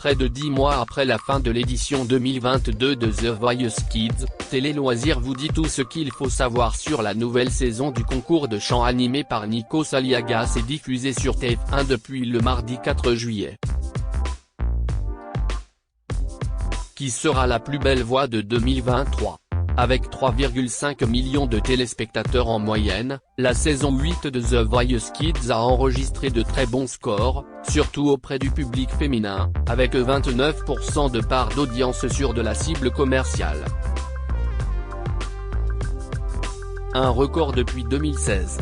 Près de 10 mois après la fin de l'édition 2022 de The Voice Kids, Télé Loisirs vous dit tout ce qu'il faut savoir sur la nouvelle saison du concours de chant animé par Nikos Aliagas et diffusé sur TF1 depuis le mardi 4 juillet. Qui sera la plus belle voix de 2023 ? Avec 3,5 millions de téléspectateurs en moyenne, la saison 8 de The Voice Kids a enregistré de très bons scores, surtout auprès du public féminin, avec 29% de part d'audience sur de la cible commerciale. Un record depuis 2016.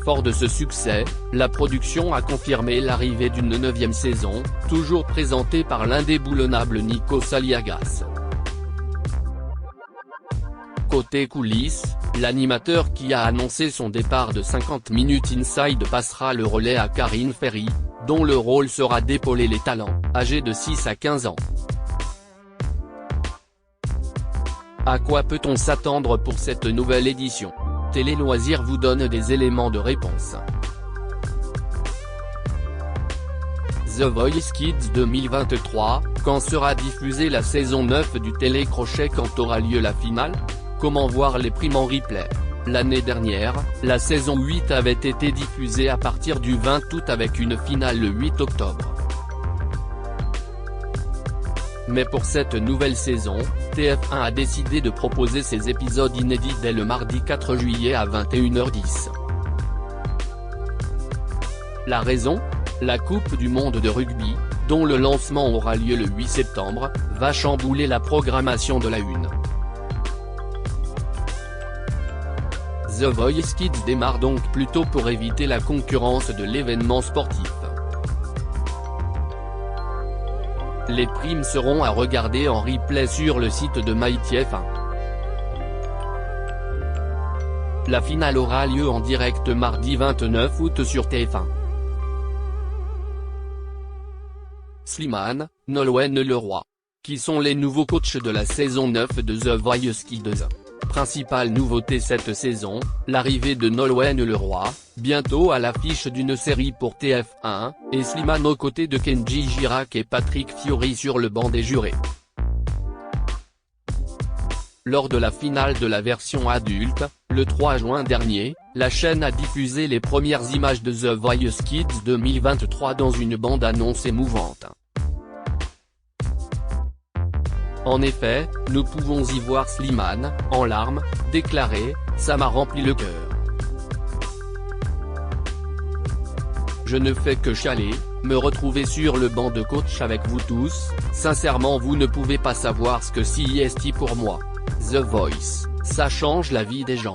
Fort de ce succès, la production a confirmé l'arrivée d'une 9e saison, toujours présentée par l'indéboulonnable Nikos Aliagas. Côté coulisses, l'animateur qui a annoncé son départ de 50 Minutes Inside passera le relais à Karine Ferry, dont le rôle sera d'épauler les talents, âgés de 6 à 15 ans. À quoi peut-on s'attendre pour cette nouvelle édition ? Télé Loisirs vous donne des éléments de réponse. The Voice Kids 2023, quand sera diffusée la saison 9 du télécrochet, quand aura lieu la finale ? Comment voir les primes en replay ? L'année dernière, la saison 8 avait été diffusée à partir du 20 août avec une finale le 8 octobre. Mais pour cette nouvelle saison, TF1 a décidé de proposer ces épisodes inédits dès le mardi 4 juillet à 21h10. La raison ? La Coupe du monde de rugby, dont le lancement aura lieu le 8 septembre, va chambouler la programmation de la Une. The Voice Kids démarre donc plus tôt pour éviter la concurrence de l'événement sportif. Les primes seront à regarder en replay sur le site de MyTF1. La finale aura lieu en direct mardi 29 août sur TF1. Slimane, Nolwenn Leroy. Qui sont les nouveaux coachs de la saison 9 de The Voice Kids ? Principale nouveauté cette saison, l'arrivée de Nolwenn Leroy, bientôt à l'affiche d'une série pour TF1, et Slimane aux côtés de Kenji Girac et Patrick Fiori sur le banc des jurés. Lors de la finale de la version adulte, le 3 juin dernier, la chaîne a diffusé les premières images de The Voice Kids 2023 dans une bande-annonce émouvante. En effet, nous pouvons y voir Slimane, en larmes, déclarer « Ça m'a rempli le cœur. Je ne fais que chialer, me retrouver sur le banc de coach avec vous tous, sincèrement vous ne pouvez pas savoir ce que c'est pour moi. The Voice, ça change la vie des gens. »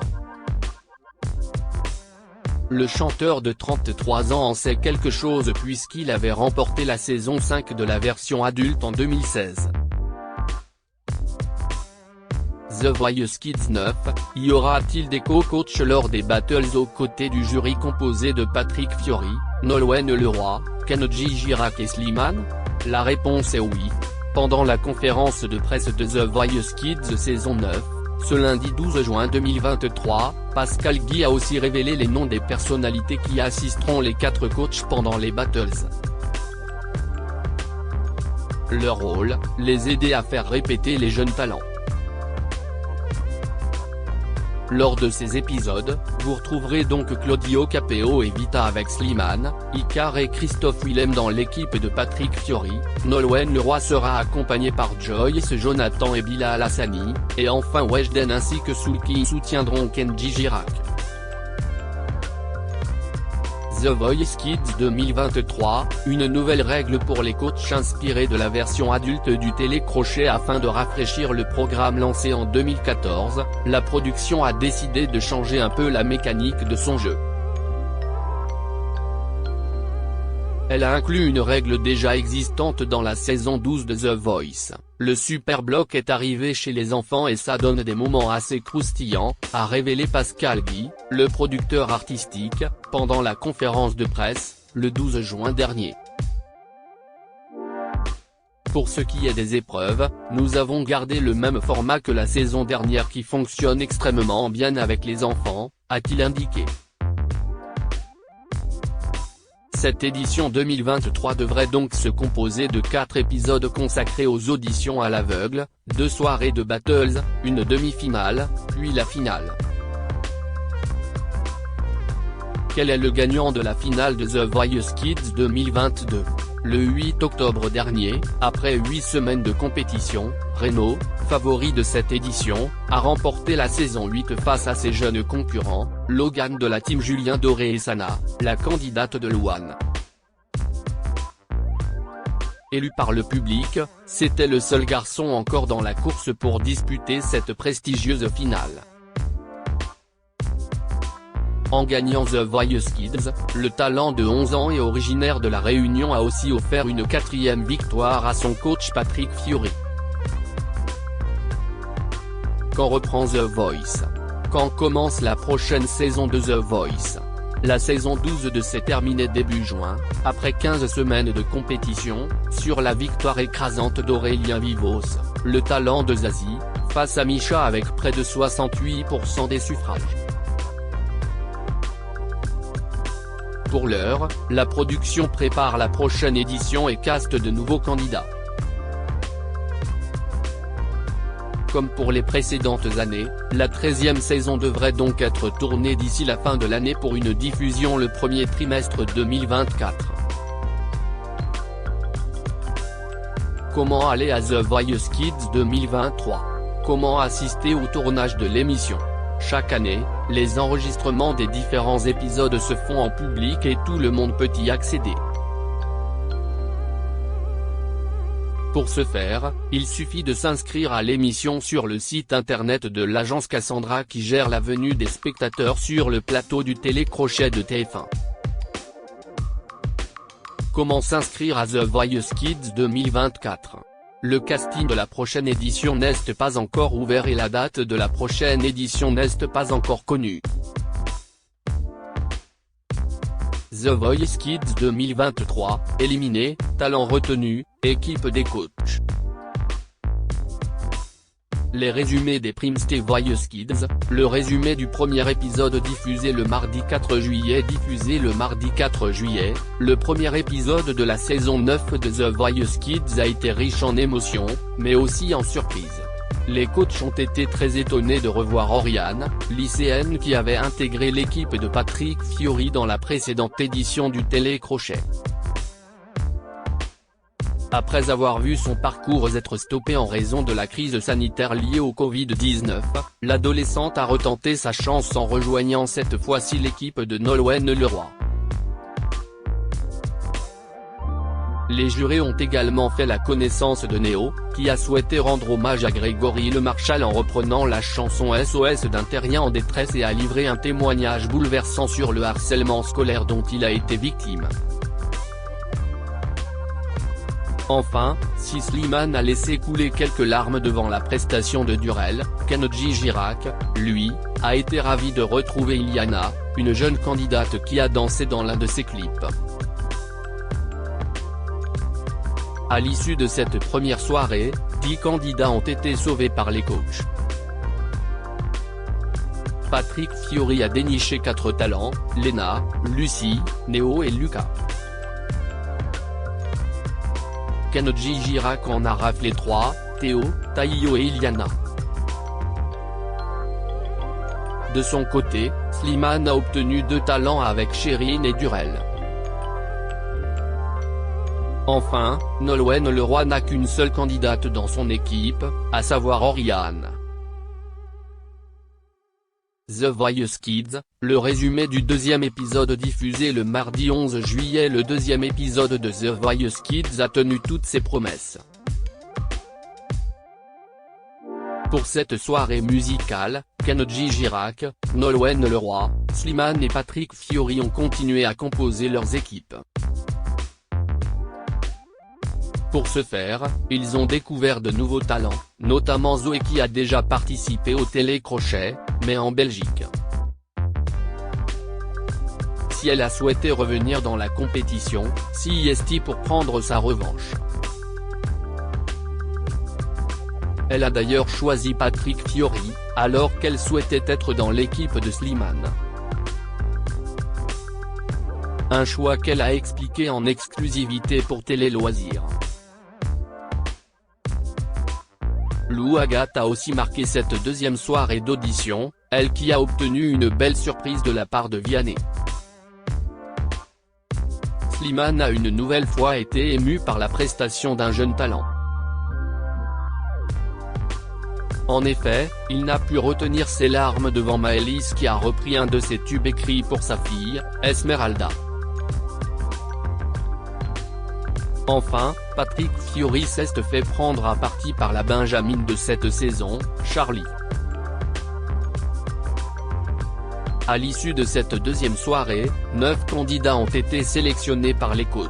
Le chanteur de 33 ans en sait quelque chose puisqu'il avait remporté la saison 5 de la version adulte en 2016. The Voice Kids 9, y aura-t-il des co-coachs lors des battles aux côtés du jury composé de Patrick Fiori, Nolwenn Leroy, Kenji Girac et Slimane ? La réponse est oui. Pendant la conférence de presse de The Voice Kids saison 9, ce lundi 12 juin 2023, Pascal Guy a aussi révélé les noms des personnalités qui assisteront les 4 coachs pendant les battles. Leur rôle, les aider à faire répéter les jeunes talents. Lors de ces épisodes, vous retrouverez donc Claudio Capéo et Vita avec Slimane, Icar et Christophe Willem dans l'équipe de Patrick Fiori, Nolwenn Leroy sera accompagné par Joyce Jonathan et Bilal Hassani, et enfin Weshden ainsi que Soulki soutiendront Kenji Girac. The Voice Kids 2023, une nouvelle règle pour les coachs inspirée de la version adulte du télécrochet afin de rafraîchir le programme lancé en 2014, la production a décidé de changer un peu la mécanique de son jeu. Elle a inclus une règle déjà existante dans la saison 12 de The Voice. Le super bloc est arrivé chez les enfants et ça donne des moments assez croustillants, a révélé Pascal Guy, le producteur artistique, pendant la conférence de presse, le 12 juin dernier. Pour ce qui est des épreuves, nous avons gardé le même format que la saison dernière qui fonctionne extrêmement bien avec les enfants, a-t-il indiqué. Cette édition 2023 devrait donc se composer de 4 épisodes consacrés aux auditions à l'aveugle, 2 soirées de battles, une demi-finale, puis la finale. Quel est le gagnant de la finale de The Voice Kids 2022 ? Le 8 octobre dernier, après 8 semaines de compétition, Reno, favori de cette édition, a remporté la saison 8 face à ses jeunes concurrents, Logan de la team Julien Doré et Sana, la candidate de Louane. Élu par le public, c'était le seul garçon encore dans la course pour disputer cette prestigieuse finale. En gagnant The Voice Kids, le talent de 11 ans et originaire de La Réunion a aussi offert une 4e victoire à son coach Patrick Fiori. Quand reprend The Voice ? Quand commence la prochaine saison de The Voice ? La saison 12 s'est terminée début juin, après 15 semaines de compétition, sur la victoire écrasante d'Aurélien Vivos, le talent de Zazie, face à Misha avec près de 68% des suffrages. Pour l'heure, la production prépare la prochaine édition et caste de nouveaux candidats. Comme pour les précédentes années, la 13e saison devrait donc être tournée d'ici la fin de l'année pour une diffusion le premier trimestre 2024. Comment aller à The Voice Kids 2023 ? Comment assister au tournage de l'émission ? Chaque année, les enregistrements des différents épisodes se font en public et tout le monde peut y accéder. Pour ce faire, il suffit de s'inscrire à l'émission sur le site internet de l'agence Cassandra qui gère la venue des spectateurs sur le plateau du télécrochet de TF1. Comment s'inscrire à The Voice Kids 2024 ? Le casting de la prochaine édition n'est pas encore ouvert et la date de la prochaine édition n'est pas encore connue. The Voice Kids 2023, éliminé, talent retenu, équipe des coachs. Les résumés des primes The Voice Kids, le résumé du premier épisode diffusé le mardi 4 juillet le premier épisode de la saison 9 de The Voice Kids a été riche en émotions, mais aussi en surprises. Les coachs ont été très étonnés de revoir Oriane, lycéenne qui avait intégré l'équipe de Patrick Fiori dans la précédente édition du télécrochet. Après avoir vu son parcours être stoppé en raison de la crise sanitaire liée au Covid-19, l'adolescente a retenté sa chance en rejoignant cette fois-ci l'équipe de Nolwenn Leroy. Les jurés ont également fait la connaissance de Néo, qui a souhaité rendre hommage à Grégory Le Marchal en reprenant la chanson SOS d'un terrien en détresse et a livré un témoignage bouleversant sur le harcèlement scolaire dont il a été victime. Enfin, si Slimane a laissé couler quelques larmes devant la prestation de Durel, Kenji Girac, lui, a été ravi de retrouver Iliana, une jeune candidate qui a dansé dans l'un de ses clips. À l'issue de cette première soirée, 10 candidats ont été sauvés par les coachs. Patrick Fiori a déniché 4 talents, Léna, Lucie, Néo et Lucas. Kenji Girac en a raflé 3, Théo, Taïyo et Iliana. De son côté, Slimane a obtenu 2 talents avec Chérine et Durel. Enfin, Nolwenn Leroy n'a qu'une seule candidate dans son équipe, à savoir Oriane. The Voice Kids, le résumé du deuxième épisode diffusé le mardi 11 juillet. Le deuxième épisode de The Voice Kids a tenu toutes ses promesses. Pour cette soirée musicale, Kenji Girac, Nolwenn Leroy, Slimane et Patrick Fiori ont continué à composer leurs équipes. Pour ce faire, ils ont découvert de nouveaux talents, notamment Zoé qui a déjà participé au télécrochet, mais en Belgique. Si elle a souhaité revenir dans la compétition, CIST pour prendre sa revanche. Elle a d'ailleurs choisi Patrick Fiori, alors qu'elle souhaitait être dans l'équipe de Slimane. Un choix qu'elle a expliqué en exclusivité pour Télé Loisirs. Lou Agathe a aussi marqué cette deuxième soirée d'audition, elle qui a obtenu une belle surprise de la part de Vianney. Slimane a une nouvelle fois été ému par la prestation d'un jeune talent. En effet, il n'a pu retenir ses larmes devant Maëlys qui a repris un de ses tubes écrits pour sa fille, Esmeralda. Enfin, Patrick Fiori s'est fait prendre à partie par la Benjamine de cette saison, Charlie. À l'issue de cette deuxième soirée, 9 candidats ont été sélectionnés par les coachs.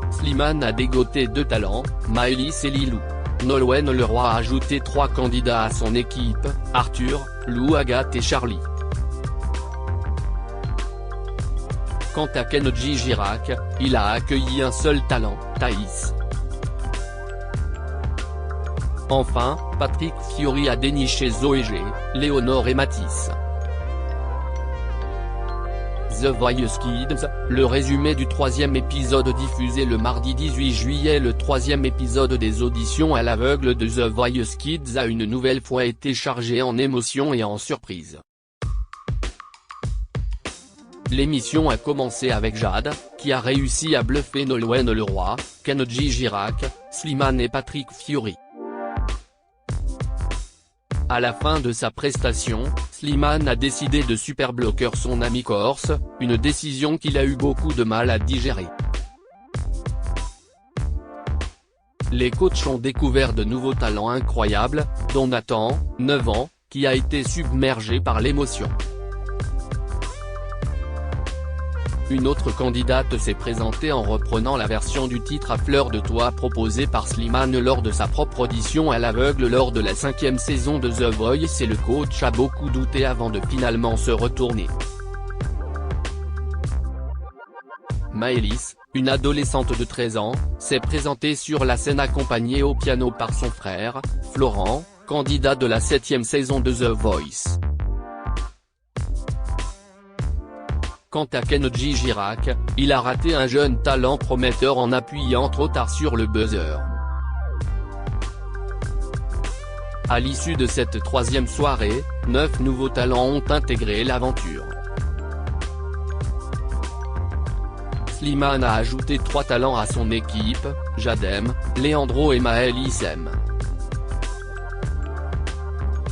Slimane a dégoté 2 talents, Maëlys et Lilou. Nolwenn Leroy a ajouté 3 candidats à son équipe, Arthur, Lou Agathe et Charlie. Quant à Kenji Girac, il a accueilli un seul talent, Thaïs. Enfin, Patrick Fiori a déniché Zoé G, Léonore et Mathis. The Voice Kids, le résumé du 3e épisode diffusé le mardi 18 juillet. Le 3e épisode des auditions à l'aveugle de The Voice Kids a une nouvelle fois été chargé en émotions et en surprises. L'émission a commencé avec Jade, qui a réussi à bluffer Nolwenn Leroy, Kenji Girac, Slimane et Patrick Fiori. À la fin de sa prestation, Slimane a décidé de superbloquer son ami corse, une décision qu'il a eu beaucoup de mal à digérer. Les coachs ont découvert de nouveaux talents incroyables, dont Nathan, 9 ans, qui a été submergé par l'émotion. Une autre candidate s'est présentée en reprenant la version du titre à fleur de toit proposée par Slimane lors de sa propre audition à l'aveugle lors de la 5e saison de The Voice et le coach a beaucoup douté avant de finalement se retourner. Maëlys, une adolescente de 13 ans, s'est présentée sur la scène accompagnée au piano par son frère, Florent, candidat de la 7e saison de The Voice. Quant à Kenji Girac, il a raté un jeune talent prometteur en appuyant trop tard sur le buzzer. À l'issue de cette 3e soirée, 9 nouveaux talents ont intégré l'aventure. Slimane a ajouté 3 talents à son équipe, Jadem, Leandro et Maëlys M.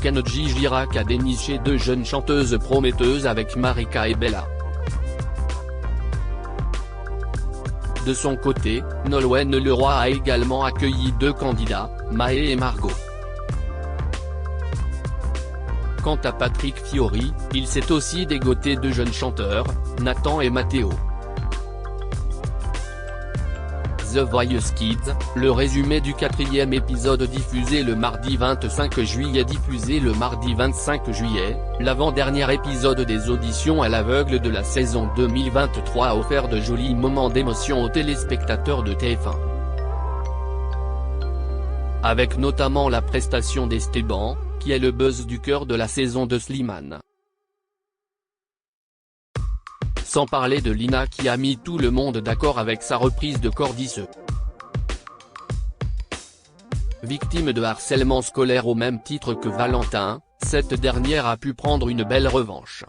Kenji Girac a déniché 2 jeunes chanteuses prometteuses avec Marika et Bella. De son côté, Nolwenn Leroy a également accueilli 2 candidats, Maë et Margot. Quant à Patrick Fiori, il s'est aussi dégoté 2 jeunes chanteurs, Nathan et Matteo. The Voice Kids, le résumé du 4e épisode diffusé le mardi 25 juillet diffusé le mardi 25 juillet, l'avant-dernier épisode des auditions à l'aveugle de la saison 2023 a offert de jolis moments d'émotion aux téléspectateurs de TF1. Avec notamment la prestation d'Esteban, qui est le buzz du cœur de la saison de Slimane. Sans parler de Lina qui a mis tout le monde d'accord avec sa reprise de Cordisseux. Victime de harcèlement scolaire au même titre que Valentin, cette dernière a pu prendre une belle revanche.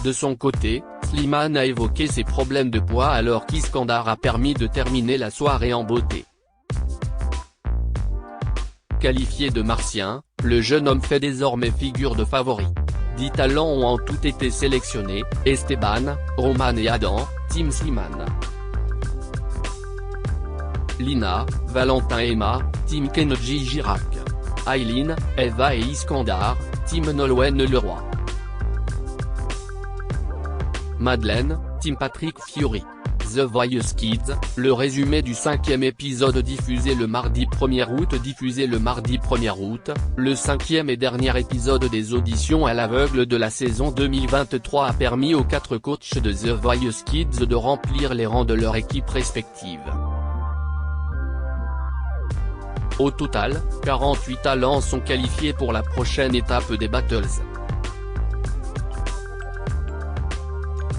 De son côté, Slimane a évoqué ses problèmes de poids alors qu'Iskandar a permis de terminer la soirée en beauté. Qualifié de martien, le jeune homme fait désormais figure de favori. 10 talents ont en tout été sélectionnés, Esteban, Roman et Adam, Team Slimane. Lina, Valentin et Emma, Team Kenji Girac. Aileen, Eva et Iskandar, Team Nolwenn Leroy. Madeleine, Team Patrick Fiori. The Voice Kids, le résumé du 5e épisode diffusé le mardi 1er août diffusé le mardi 1er août, le 5e et dernier épisode des auditions à l'aveugle de la saison 2023 a permis aux 4 coachs de The Voice Kids de remplir les rangs de leur équipe respective. Au total, 48 talents sont qualifiés pour la prochaine étape des Battles.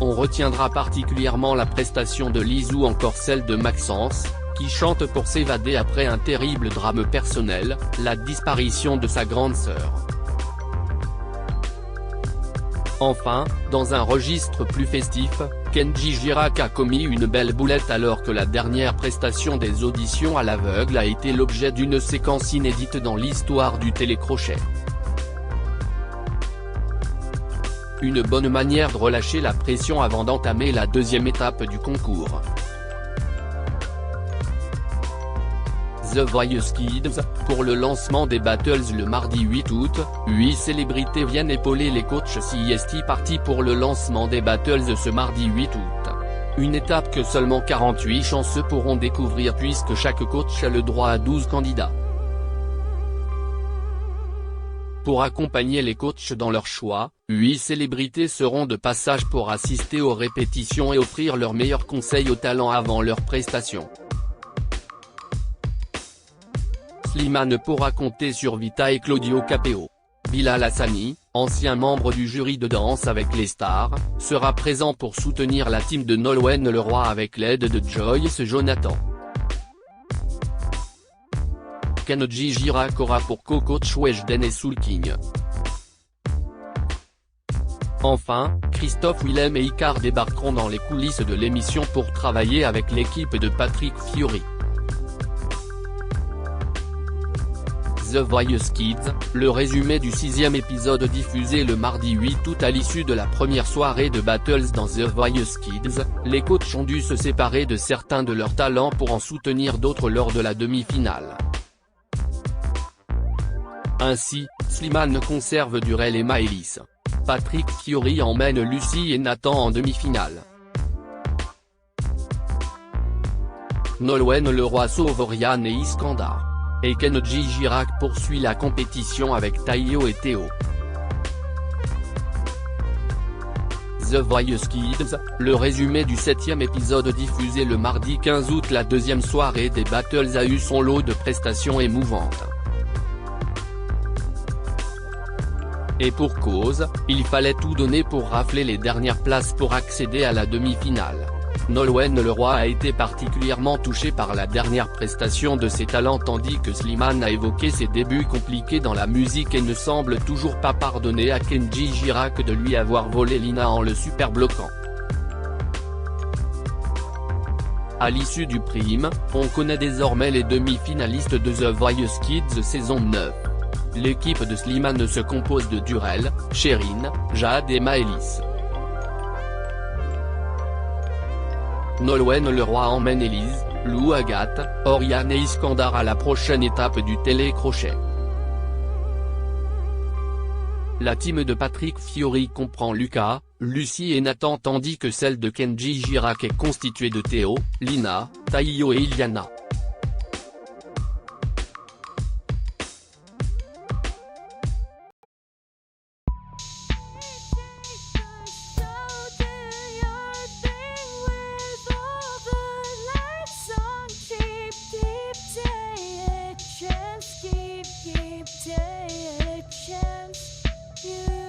On retiendra particulièrement la prestation de Lise ou encore celle de Maxence, qui chante pour s'évader après un terrible drame personnel, la disparition de sa grande sœur. Enfin, dans un registre plus festif, Kenji Girac a commis une belle boulette alors que la dernière prestation des auditions à l'aveugle a été l'objet d'une séquence inédite dans l'histoire du télécrochet. Une bonne manière de relâcher la pression avant d'entamer la deuxième étape du concours. The Voice Kids, pour le lancement des Battles le mardi 8 août, 8 célébrités viennent épauler les coachs CST partis pour le lancement des Battles ce mardi 8 août. Une étape que seulement 48 chanceux pourront découvrir puisque chaque coach a le droit à 12 candidats. Pour accompagner les coachs dans leur choix, 8 célébrités seront de passage pour assister aux répétitions et offrir leurs meilleurs conseils aux talents avant leur prestation. Slimane pourra compter sur Vita et Claudio Capeo. Bilal Hassani, ancien membre du jury de Danse avec les stars, sera présent pour soutenir la team de Nolwenn Leroy avec l'aide de Joyce Jonathan. Kenji Girac aura pour co-coach Weshden et Soulking. Enfin, Christophe Willem et Icar débarqueront dans les coulisses de l'émission pour travailler avec l'équipe de Patrick Fiori. The Voice Kids, le résumé du 6e épisode diffusé le mardi 8 août à l'issue de la première soirée de Battles dans The Voice Kids, les coachs ont dû se séparer de certains de leurs talents pour en soutenir d'autres lors de la demi-finale. Ainsi, Slimane conserve Durel et Maëlys. Patrick Fiori emmène Lucie et Nathan en demi-finale. Nolwenn Leroy sauve Oriane et Iskandar. Et Kenji Girac poursuit la compétition avec Taïyo et Théo. The Voice Kids, le résumé du 7e épisode diffusé le mardi 15 août. La deuxième soirée des Battles a eu son lot de prestations émouvantes. Et pour cause, il fallait tout donner pour rafler les dernières places pour accéder à la demi-finale. Nolwenn Leroy a été particulièrement touché par la dernière prestation de ses talents tandis que Slimane a évoqué ses débuts compliqués dans la musique et ne semble toujours pas pardonner à Kenji Girac de lui avoir volé Lina en le super bloquant. À l'issue du prime, on connaît désormais les demi-finalistes de The Voice Kids saison 9. L'équipe de Slimane se compose de Durel, Chérine, Jade et Maëlys. Nolwenn Leroy emmène Élise, Lou Agathe, Oriane et Iskandar à la prochaine étape du télécrochet. La team de Patrick Fiori comprend Lucas, Lucie et Nathan tandis que celle de Kenji Girac est constituée de Théo, Lina, Taïyo et Iliana. Keep taking a chance. You